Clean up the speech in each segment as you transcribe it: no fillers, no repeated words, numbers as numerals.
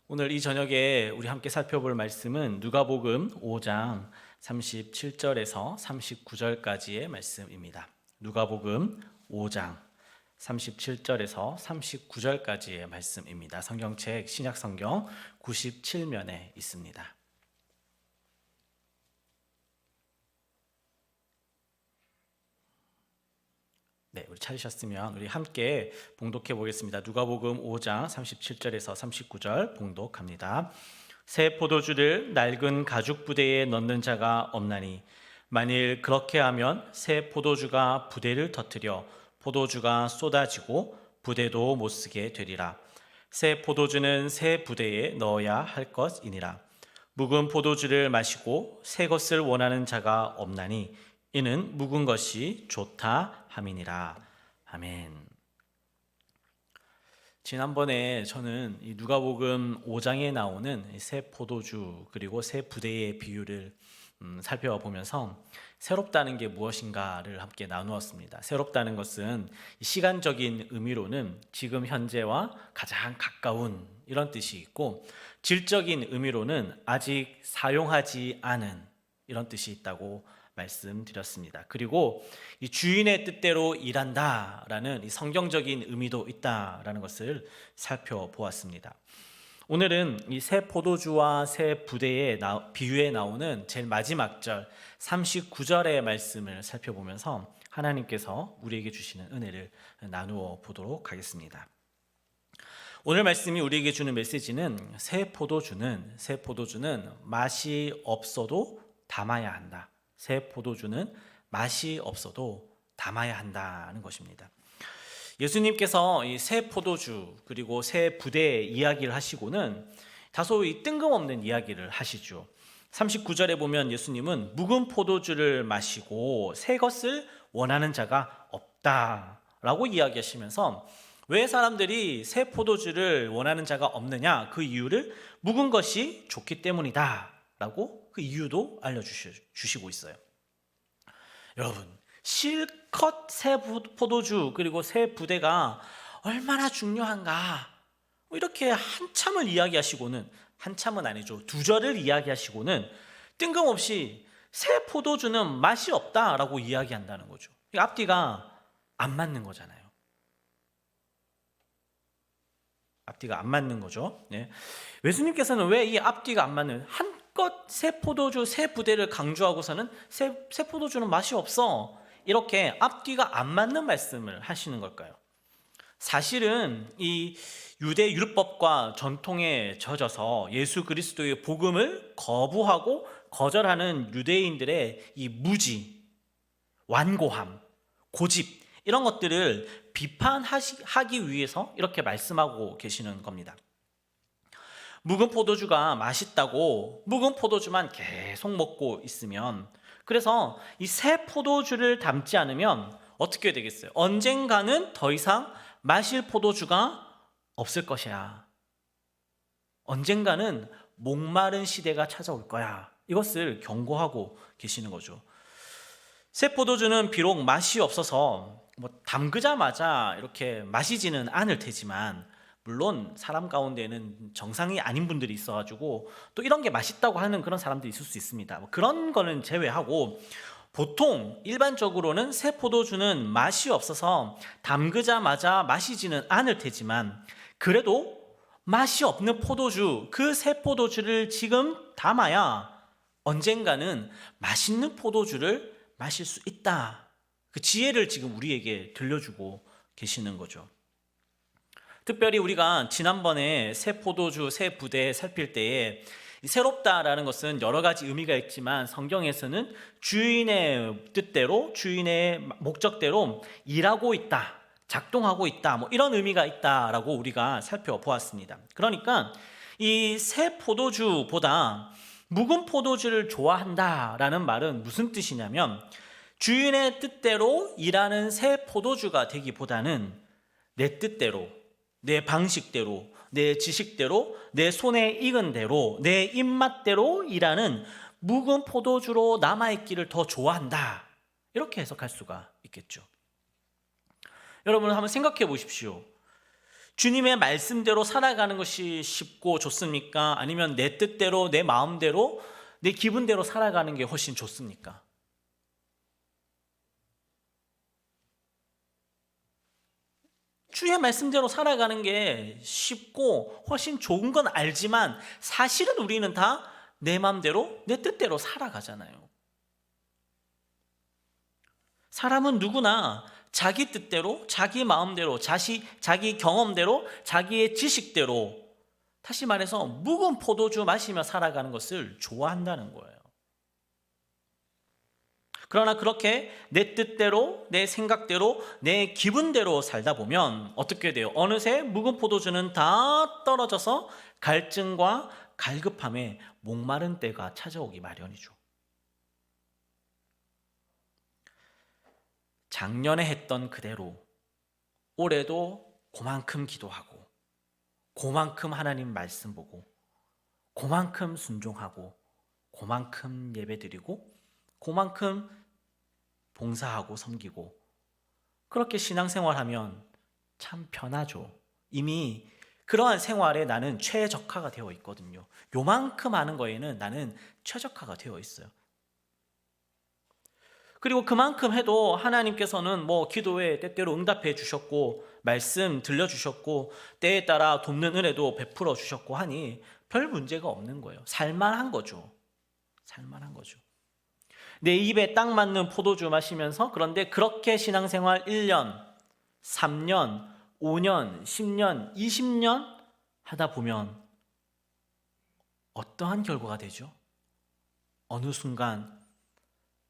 오늘 이 저녁에 우리 함께 살펴볼 말씀은 누가복음 5장 37절에서 39절까지의 말씀입니다. 누가복음 5장 37절에서 39절까지의 말씀입니다. 성경책 신약성경 97면에 있습니다. 네, 우리 찾으셨으면 우리 함께 봉독해 보겠습니다. 누가복음 5장 37절에서 39절 봉독합니다. 새 포도주를 낡은 가죽 부대에 넣는 자가 없나니 만일 그렇게 하면 새 포도주가 부대를 터뜨려 포도주가 쏟아지고 부대도 못 쓰게 되리라. 새 포도주는 새 부대에 넣어야 할 것이니라. 묵은 포도주를 마시고 새 것을 원하는 자가 없나니 이는 묵은 것이 좋다 함이니라. 아멘. 지난번에 저는 이 누가복음 5장에 나오는 새 포도주 그리고 새 부대의 비유를 살펴보면서 새롭다는 게 무엇인가를 함께 나누었습니다. 새롭다는 것은 시간적인 의미로는 지금 현재와 가장 가까운 이런 뜻이 있고, 질적인 의미로는 아직 사용하지 않은 이런 뜻이 있다고 말씀드렸습니다. 그리고 이 주인의 뜻대로 일한다라는 이 성경적인 의미도 있다라는 것을 살펴보았습니다. 오늘은 이 새 포도주와 새 부대의 비유에 나오는 제일 마지막 절 39절의 말씀을 살펴보면서 하나님께서 우리에게 주시는 은혜를 나누어 보도록 하겠습니다. 오늘 말씀이 우리에게 주는 메시지는 새 포도주는 맛이 없어도 담아야 한다. 새 포도주는 맛이 없어도 담아야 한다는 것입니다. 예수님께서 이 새 포도주 그리고 새 부대 이야기를 하시고는 다소 이 뜬금없는 이야기를 하시죠. 39절에 보면 예수님은 묵은 포도주를 마시고 새 것을 원하는 자가 없다라고 이야기하시면서 왜 사람들이 새 포도주를 원하는 자가 없느냐, 그 이유를 묵은 것이 좋기 때문이다 라고 그 이유도 알려주시고 있어요. 여러분, 실컷 새 포도주 그리고 새 부대가 얼마나 중요한가 이렇게 한참을 이야기하시고는, 한참은 아니죠, 2절을 이야기하시고는 뜬금없이 새 포도주는 맛이 없다라고 이야기한다는 거죠. 앞뒤가 안 맞는 거잖아요. 앞뒤가 안 맞는 거죠. 네. 예수님께서는 왜 이 앞뒤가 안 맞는, 한껏 새 포도주, 새 부대를 강조하고서는 새 포도주는 맛이 없어, 이렇게 앞뒤가 안 맞는 말씀을 하시는 걸까요? 사실은 이 유대 율법과 전통에 젖어서 예수 그리스도의 복음을 거부하고 거절하는 유대인들의 이 무지, 완고함, 고집, 이런 것들을 비판하기 위해서 이렇게 말씀하고 계시는 겁니다. 묵은 포도주가 맛있다고 묵은 포도주만 계속 먹고 있으면, 그래서 이 새 포도주를 담지 않으면 어떻게 되겠어요? 언젠가는 더 이상 마실 포도주가 없을 것이야. 언젠가는 목마른 시대가 찾아올 거야. 이것을 경고하고 계시는 거죠. 새 포도주는 비록 맛이 없어서 담그자마자 이렇게 마시지는 않을 테지만, 물론 사람 가운데는 정상이 아닌 분들이 있어가지고 또 이런 게 맛있다고 하는 그런 사람들이 있을 수 있습니다. 그런 거는 제외하고 보통 일반적으로는 새 포도주는 맛이 없어서 담그자마자 마시지는 않을 테지만, 그래도 맛이 없는 포도주, 그 새 포도주를 지금 담아야 언젠가는 맛있는 포도주를 마실 수 있다. 그 지혜를 지금 우리에게 들려주고 계시는 거죠. 특별히 우리가 지난번에 새 포도주, 새 부대 살필 때에 새롭다라는 것은 여러 가지 의미가 있지만 성경에서는 주인의 뜻대로, 주인의 목적대로 일하고 있다, 작동하고 있다, 이런 의미가 있다라고 우리가 살펴보았습니다. 그러니까 이 새 포도주보다 묵은 포도주를 좋아한다라는 말은 무슨 뜻이냐면, 주인의 뜻대로 일하는 새 포도주가 되기보다는 내 뜻대로, 내 방식대로, 내 지식대로, 내 손에 익은 대로, 내 입맛대로 일하는 묵은 포도주로 남아있기를 더 좋아한다, 이렇게 해석할 수가 있겠죠. 여러분 한번 생각해 보십시오. 주님의 말씀대로 살아가는 것이 쉽고 좋습니까? 아니면 내 뜻대로, 내 마음대로, 내 기분대로 살아가는 게 훨씬 좋습니까? 주의 말씀대로 살아가는 게 쉽고 훨씬 좋은 건 알지만 사실은 우리는 다 내 마음대로, 내 뜻대로 살아가잖아요. 사람은 누구나 자기 뜻대로, 자기 마음대로, 자기 경험대로, 자기의 지식대로, 다시 말해서 묵은 포도주 마시며 살아가는 것을 좋아한다는 거예요. 그러나 그렇게 내 뜻대로, 내 생각대로, 내 기분대로 살다 보면 어떻게 돼요? 어느새 묵은 포도주는 다 떨어져서 갈증과 갈급함에 목마른 때가 찾아오기 마련이죠. 작년에 했던 그대로 올해도 그만큼 기도하고, 그만큼 하나님 말씀 보고, 그만큼 순종하고, 그만큼 예배드리고, 그만큼 봉사하고 섬기고, 그렇게 신앙생활하면 참 편하죠. 이미 그러한 생활에 나는 최적화가 되어 있거든요. 요만큼 하는 거에는 나는 최적화가 되어 있어요. 그리고 그만큼 해도 하나님께서는 뭐 기도에 때때로 응답해 주셨고, 말씀 들려주셨고, 때에 따라 돕는 은혜도 베풀어 주셨고 하니 별 문제가 없는 거예요. 살만한 거죠. 살만한 거죠. 내 입에 딱 맞는 포도주 마시면서, 그런데 그렇게 신앙생활 1년, 3년, 5년, 10년, 20년 하다 보면 어떠한 결과가 되죠? 어느 순간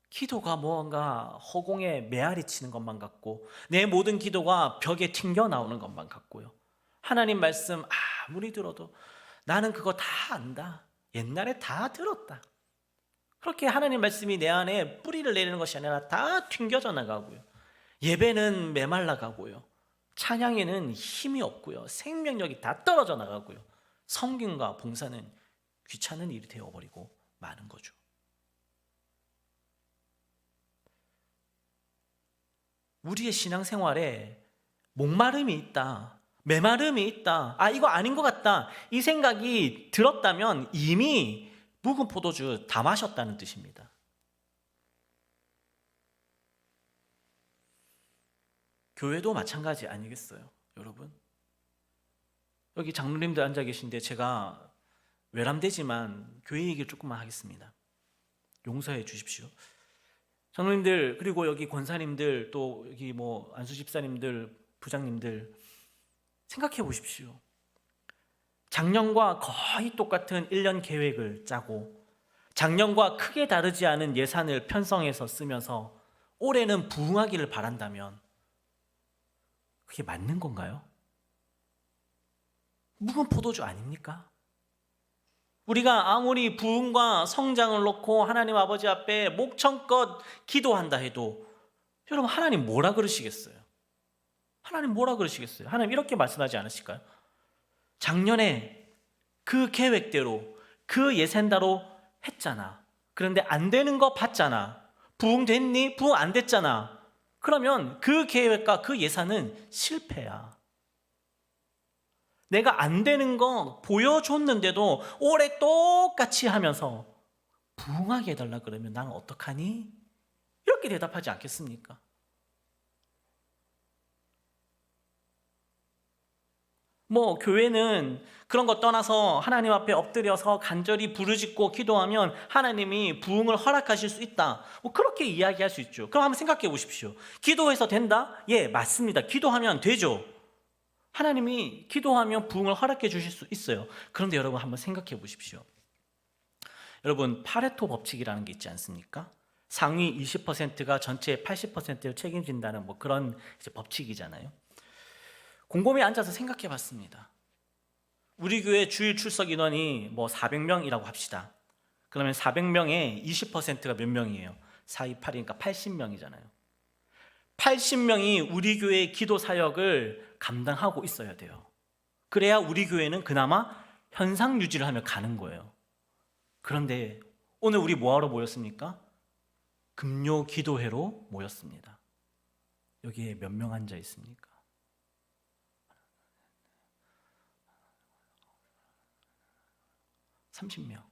기도가 뭔가 허공에 메아리 치는 것만 같고, 내 모든 기도가 벽에 튕겨 나오는 것만 같고요. 하나님 말씀 아무리 들어도 나는 그거 다 안다. 옛날에 다 들었다. 그렇게 하나님 말씀이 내 안에 뿌리를 내리는 것이 아니라 다 튕겨져 나가고요. 예배는 메말라 가고요. 찬양에는 힘이 없고요. 생명력이 다 떨어져 나가고요. 성김과 봉사는 귀찮은 일이 되어버리고 마는 거죠. 우리의 신앙생활에 목마름이 있다, 메마름이 있다, 이거 아닌 것 같다, 이 생각이 들었다면 이미 묵은 포도주 다 마셨다는 뜻입니다. 교회도 마찬가지 아니겠어요, 여러분? 여기 장로님들 앉아 계신데 제가 외람되지만 교회 얘기를 조금만 하겠습니다. 용서해 주십시오. 장로님들, 그리고 여기 권사님들, 또 여기 뭐 안수 집사님들, 부장님들, 생각해 보십시오. 작년과 거의 똑같은 1년 계획을 짜고 작년과 크게 다르지 않은 예산을 편성해서 쓰면서 올해는 부흥하기를 바란다면 그게 맞는 건가요? 묵은 포도주 아닙니까? 우리가 아무리 부흥과 성장을 놓고 하나님 아버지 앞에 목청껏 기도한다 해도 여러분, 하나님 뭐라 그러시겠어요? 하나님 뭐라 그러시겠어요? 하나님 이렇게 말씀하지 않으실까요? 작년에 그 계획대로 그 예산대로 했잖아. 그런데 안 되는 거 봤잖아. 부흥 됐니? 부흥 안 됐잖아. 그러면 그 계획과 그 예산은 실패야. 내가 안 되는 거 보여줬는데도 올해 똑같이 하면서 부흥하게 해달라 그러면 나는 어떡하니? 이렇게 대답하지 않겠습니까? 뭐 교회는 그런 거 떠나서 하나님 앞에 엎드려서 간절히 부르짖고 기도하면 하나님이 부흥을 허락하실 수 있다, 뭐 그렇게 이야기할 수 있죠. 그럼 한번 생각해 보십시오. 기도해서 된다? 예, 맞습니다. 기도하면 되죠. 하나님이 기도하면 부흥을 허락해 주실 수 있어요. 그런데 여러분, 한번 생각해 보십시오. 여러분, 파레토 법칙이라는 게 있지 않습니까? 상위 20%가 전체의 80%를 책임진다는 뭐 그런 이제 법칙이잖아요. 곰곰이 앉아서 생각해 봤습니다. 우리 교회 주일 출석 인원이 뭐 400명이라고 합시다. 그러면 400명의 20%가 몇 명이에요? 4, 2, 8이니까 80명이잖아요. 80명이 우리 교회의 기도 사역을 감당하고 있어야 돼요. 그래야 우리 교회는 그나마 현상 유지를 하며 가는 거예요. 그런데 오늘 우리 뭐하러 모였습니까? 금요 기도회로 모였습니다. 여기에 몇 명 앉아 있습니까? 30명.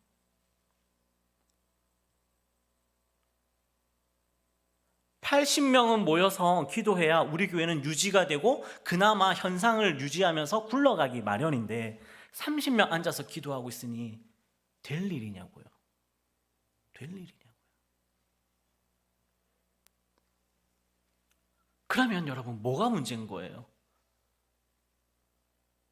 80명은 모여서 기도해야 우리 교회는 유지가 되고 그나마 현상을 유지하면서 굴러가기 마련인데 30명 앉아서 기도하고 있으니 될 일이냐고요. 될 일이냐고요. 그러면 여러분 뭐가 문제인 거예요?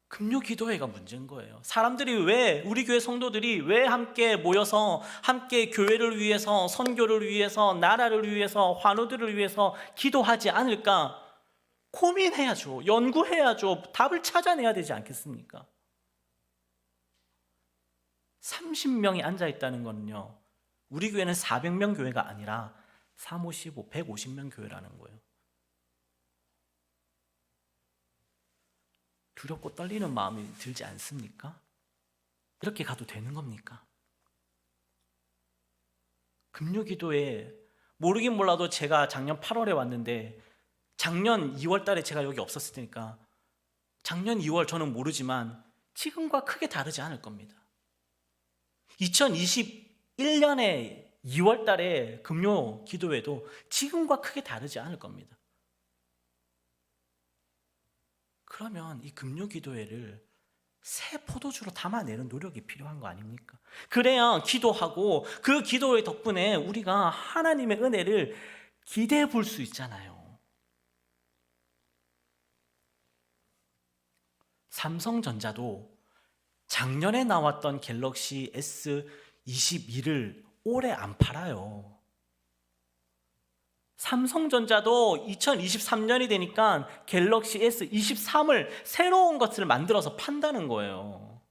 금요 기도회가 문제인 거예요. 사람들이 왜, 우리 교회 성도들이 왜 함께 모여서 함께 교회를 위해서, 선교를 위해서, 나라를 위해서, 환우들을 위해서 기도하지 않을까? 고민해야죠. 연구해야죠. 답을 찾아내야 되지 않겠습니까? 30명이 앉아있다는 건요, 우리 교회는 400명 교회가 아니라 355, 150명 교회라는 거예요. 두렵고 떨리는 마음이 들지 않습니까? 이렇게 가도 되는 겁니까? 금요기도에 모르긴 몰라도 제가 작년 8월에 왔는데 작년 2월 달에 제가 여기 없었을 테니까 작년 2월 저는 모르지만 지금과 크게 다르지 않을 겁니다. 2021년에 2월 달에 금요 기도회도 지금과 크게 다르지 않을 겁니다. 그러면 이 금요 기도회를 새 포도주로 담아내는 노력이 필요한 거 아닙니까? 그래야 기도하고 그 기도의 덕분에 우리가 하나님의 은혜를 기대해 볼 수 있잖아요. 삼성전자도 작년에 나왔던 갤럭시 S22를 올해 안 팔아요. 삼성전자도 2023년이 되니까 갤럭시 S23을 새로운 것을 만들어서 판다는 거예요.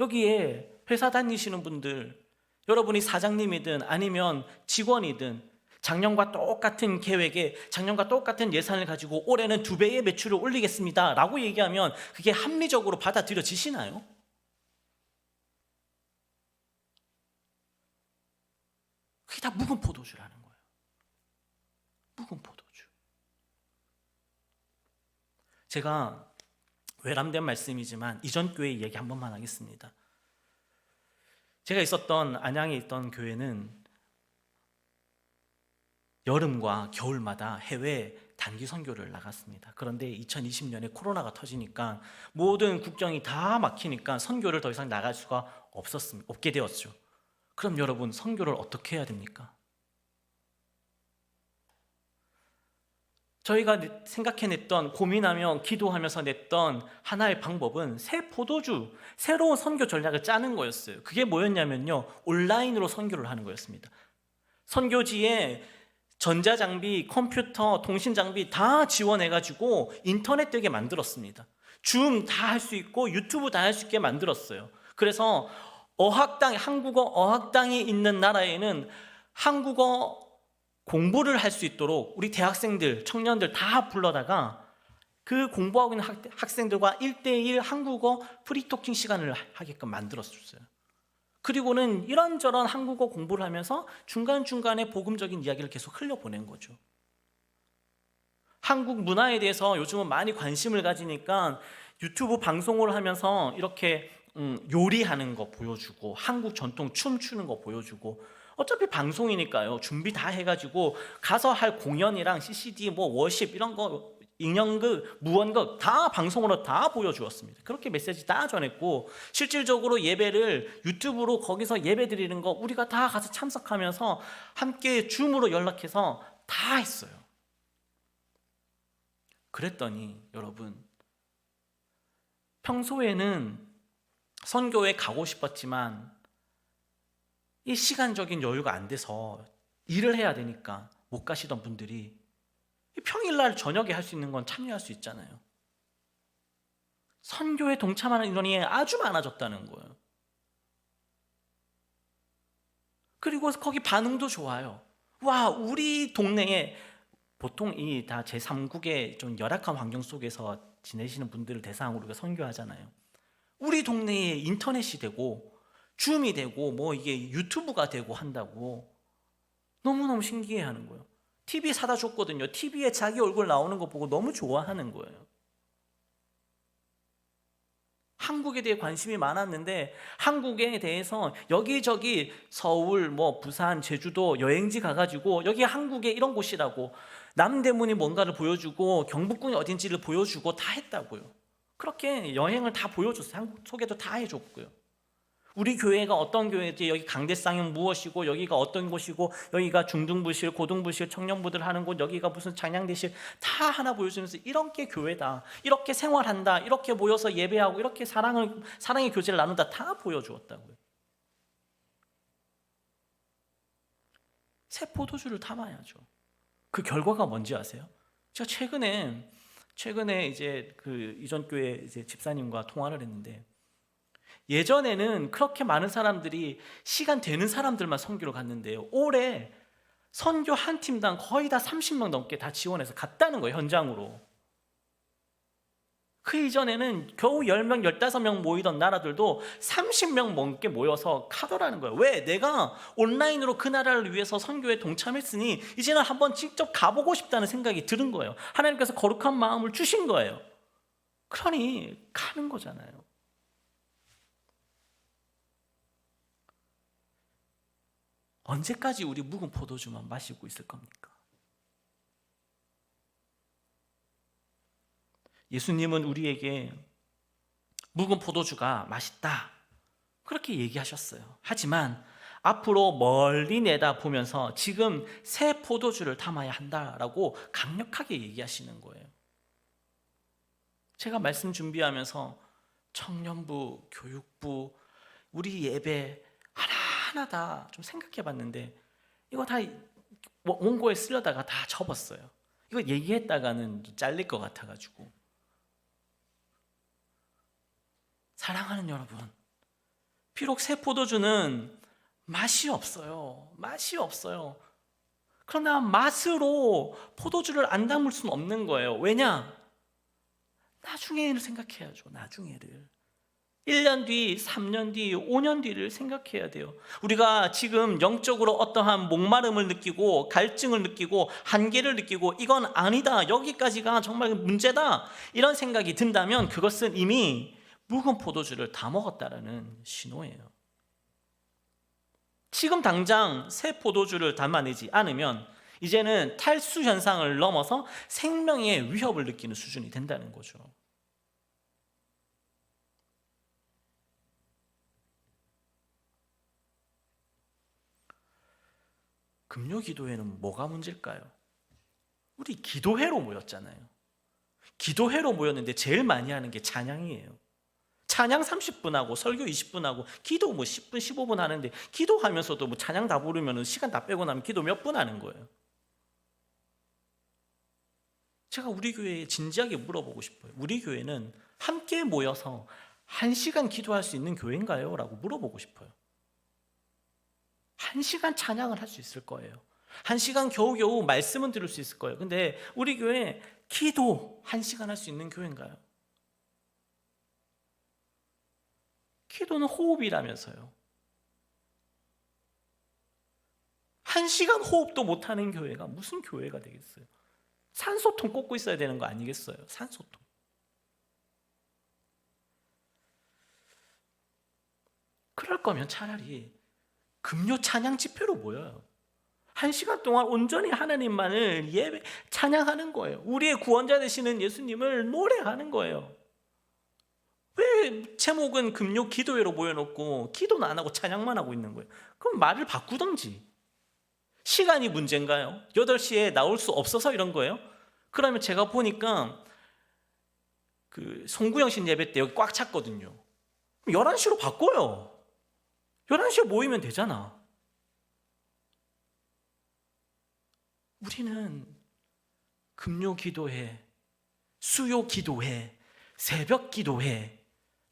여기에 회사 다니시는 분들, 여러분이 사장님이든 아니면 직원이든 작년과 똑같은 계획에 작년과 똑같은 예산을 가지고 올해는 2배의 매출을 올리겠습니다 라고 얘기하면 그게 합리적으로 받아들여지시나요? 그게 다 묵은 포도주라는 거예요. 묵은 포도주. 제가 외람된 말씀이지만 이전 교회 이야기 한 번만 하겠습니다. 제가 있었던 안양에 있던 교회는 여름과 겨울마다 해외 단기 선교를 나갔습니다. 그런데 2020년에 코로나가 터지니까 모든 국경이 다 막히니까 선교를 더 이상 나갈 수가 없게 되었죠. 그럼 여러분, 선교를 어떻게 해야 됩니까? 저희가 생각해냈던, 고민하며 기도하면서 냈던 하나의 방법은 새 포도주, 새로운 선교 전략을 짜는 거였어요. 그게 뭐였냐면요, 온라인으로 선교를 하는 거였습니다. 선교지에 전자장비, 컴퓨터, 통신장비 다 지원해가지고 인터넷 되게 만들었습니다. 줌 다 할 수 있고 유튜브 다 할 수 있게 만들었어요. 그래서 한국어 어학당이 있는 나라에는 한국어 공부를 할 수 있도록 우리 대학생들, 청년들 다 불러다가 그 공부하고 있는 학생들과 1대1 한국어 프리토킹 시간을 하게끔 만들었어요. 그리고는 이런저런 한국어 공부를 하면서 중간중간에 복음적인 이야기를 계속 흘려보낸 거죠. 한국 문화에 대해서 요즘은 많이 관심을 가지니까 유튜브 방송을 하면서 이렇게 요리하는 거 보여주고 한국 전통 춤 추는 거 보여주고, 어차피 방송이니까요 준비 다 해가지고 가서 할 공연이랑 CCD 뭐 워십 이런 거, 인형극, 무언극 다 방송으로 다 보여주었습니다. 그렇게 메시지 다 전했고, 실질적으로 예배를 유튜브로 거기서 예배 드리는 거 우리가 다 가서 참석하면서 함께 줌으로 연락해서 다 했어요. 그랬더니 여러분, 평소에는 선교에 가고 싶었지만 이 시간적인 여유가 안 돼서 일을 해야 되니까 못 가시던 분들이 평일날 저녁에 할 수 있는 건 참여할 수 있잖아요. 선교에 동참하는 인원이 아주 많아졌다는 거예요. 그리고 거기 반응도 좋아요. 와, 우리 동네에, 보통 이 다 제3국의 좀 열악한 환경 속에서 지내시는 분들을 대상으로 우리가 선교하잖아요. 우리 동네에 인터넷이 되고 줌이 되고 뭐 이게 유튜브가 되고 한다고 너무너무 신기해하는 거예요. TV 사다 줬거든요. TV에 자기 얼굴 나오는 거 보고 너무 좋아하는 거예요. 한국에 대해 관심이 많았는데 한국에 대해서 여기저기 서울, 부산, 제주도 여행지 가가지고 여기 한국에 이런 곳이라고 남대문이 뭔가를 보여주고 경복궁이 어딘지를 보여주고 다 했다고요. 그렇게 여행을 다 보여줬어요. 한국 소개도 다 해줬고요. 우리 교회가 어떤 교회지, 여기 강대상은 무엇이고, 여기가 어떤 곳이고, 여기가 중등부실, 고등부실, 청년부들 하는 곳, 여기가 무슨 찬양대실 다 하나 보여주면서 이런 게 교회다, 이렇게 생활한다, 이렇게 모여서 예배하고, 이렇게 사랑의 교제를 나눈다 다 보여주었다고요. 새 포도주를 담아야죠. 그 결과가 뭔지 아세요? 제가 최근에 이제 그 이전 교회 이제 집사님과 통화를 했는데, 예전에는 그렇게 많은 사람들이 시간 되는 사람들만 선교를 갔는데요, 올해 선교 한 팀당 거의 다 30명 넘게 다 지원해서 갔다는 거예요, 현장으로. 그 이전에는 겨우 10명, 15명 모이던 나라들도 30명 넘게 모여서 가더라는 거예요. 왜? 내가 온라인으로 그 나라를 위해서 선교에 동참했으니 이제는 한번 직접 가보고 싶다는 생각이 드는 거예요. 하나님께서 거룩한 마음을 주신 거예요. 그러니 가는 거잖아요. 언제까지 우리 묵은 포도주만 마시고 있을 겁니까? 예수님은 우리에게 묵은 포도주가 맛있다, 그렇게 얘기하셨어요. 하지만 앞으로 멀리 내다보면서 지금 새 포도주를 담아야 한다라고 강력하게 얘기하시는 거예요. 제가 말씀 준비하면서 청년부, 교육부, 우리 예배 하나하나 다 좀 생각해 봤는데 이거 다 원고에 쓰려다가 다 접었어요. 이거 얘기했다가는 잘릴 것 같아가지고. 사랑하는 여러분, 비록 새 포도주는 맛이 없어요. 맛이 없어요. 그러나 맛으로 포도주를 안 담을 수는 없는 거예요. 왜냐? 나중에를 생각해야죠. 나중에를. 1년 뒤, 3년 뒤, 5년 뒤를 생각해야 돼요. 우리가 지금 영적으로 어떠한 목마름을 느끼고 갈증을 느끼고 한계를 느끼고 이건 아니다, 여기까지가 정말 문제다, 이런 생각이 든다면 그것은 이미 묵은 포도주를 다 먹었다라는 신호예요. 지금 당장 새 포도주를 담아내지 않으면 이제는 탈수 현상을 넘어서 생명의 위협을 느끼는 수준이 된다는 거죠. 금요 기도회는 뭐가 문제일까요? 우리 기도회로 모였잖아요. 기도회로 모였는데 제일 많이 하는 게 찬양이에요. 찬양 30분 하고 설교 20분 하고 기도 10분 15분 하는데, 기도하면서도 찬양 다 부르면 시간 다 빼고 나면 기도 몇 분 하는 거예요. 제가 우리 교회에 진지하게 물어보고 싶어요. 우리 교회는 함께 모여서 1시간 기도할 수 있는 교회인가요? 라고 물어보고 싶어요. 1시간 찬양을 할 수 있을 거예요. 1시간 겨우겨우 말씀은 들을 수 있을 거예요. 근데 우리 교회 기도 1시간 할 수 있는 교회인가요? 기도는 호흡이라면서요. 1시간 호흡도 못하는 교회가 무슨 교회가 되겠어요? 산소통 꽂고 있어야 되는 거 아니겠어요? 산소통. 그럴 거면 차라리 금요 찬양 집회로 모여요. 1시간 동안 온전히 하나님만을 찬양하는 거예요. 우리의 구원자 되시는 예수님을 노래하는 거예요. 왜 제목은 금요 기도회로 모여놓고 기도는 안 하고 찬양만 하고 있는 거예요? 그럼 말을 바꾸던지. 시간이 문제인가요? 8시에 나올 수 없어서 이런 거예요? 그러면 제가 보니까 그 송구영 씨 예배 때 여기 꽉 찼거든요. 11시로 바꿔요. 11시에 모이면 되잖아. 우리는 금요 기도회, 수요 기도회, 새벽 기도회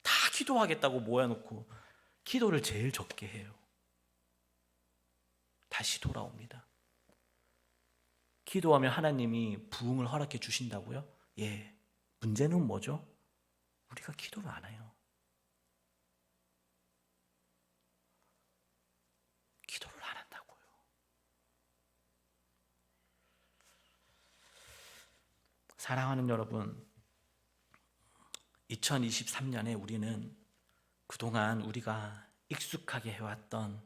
다 기도하겠다고 모여놓고 기도를 제일 적게 해요. 다시 돌아옵니다. 기도하면 하나님이 부흥을 허락해 주신다고요? 예. 문제는 뭐죠? 우리가 기도를 안 해요. 기도를 안 한다고요. 사랑하는 여러분, 2023년에 우리는 그동안 우리가 익숙하게 해왔던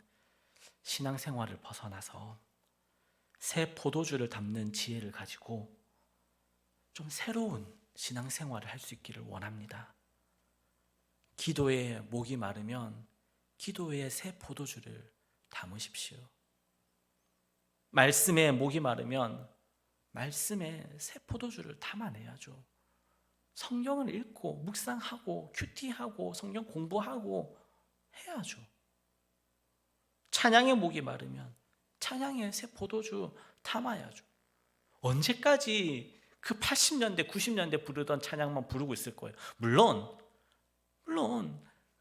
신앙생활을 벗어나서 새 포도주를 담는 지혜를 가지고 좀 새로운 신앙생활을 할 수 있기를 원합니다. 기도에 목이 마르면 기도에 새 포도주를 담으십시오. 말씀에 목이 마르면 말씀에 새 포도주를 담아내야죠. 성경을 읽고 묵상하고 큐티하고 성경 공부하고 해야죠. 찬양의 목이 마르면 찬양의 새 포도주 담아야죠. 언제까지 그 80년대 90년대 부르던 찬양만 부르고 있을 거예요. 물론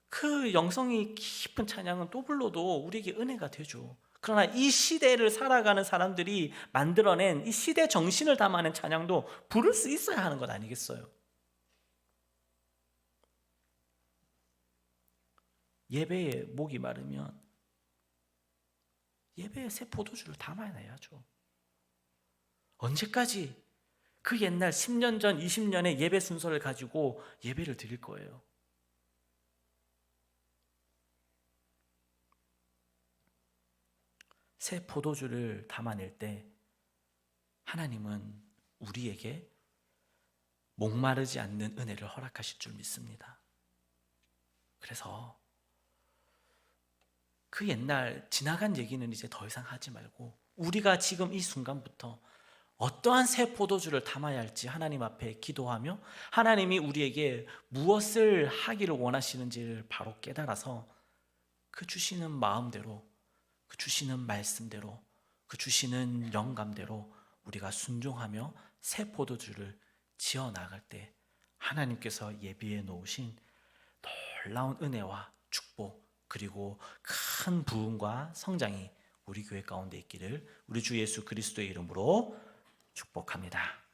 그 영성이 깊은 찬양은 또 불러도 우리에게 은혜가 되죠. 그러나 이 시대를 살아가는 사람들이 만들어낸 이 시대 정신을 담아낸 찬양도 부를 수 있어야 하는 것 아니겠어요? 예배에 목이 마르면 예배에 새 포도주를 담아내야죠. 언제까지 그 옛날 10년 전 20년의 예배 순서를 가지고 예배를 드릴 거예요? 새 포도주를 담아낼 때 하나님은 우리에게 목마르지 않는 은혜를 허락하실 줄 믿습니다. 그래서 그 옛날 지나간 얘기는 이제 더 이상 하지 말고 우리가 지금 이 순간부터 어떠한 새 포도주를 담아야 할지 하나님 앞에 기도하며 하나님이 우리에게 무엇을 하기를 원하시는지를 바로 깨달아서 그 주시는 마음대로, 그 주시는 말씀대로, 그 주시는 영감대로 우리가 순종하며 새 포도주를 지어 나갈 때 하나님께서 예비해 놓으신 놀라운 은혜와 축복 그리고 큰 부흥과 성장이 우리 교회 가운데 있기를 우리 주 예수 그리스도의 이름으로 축복합니다.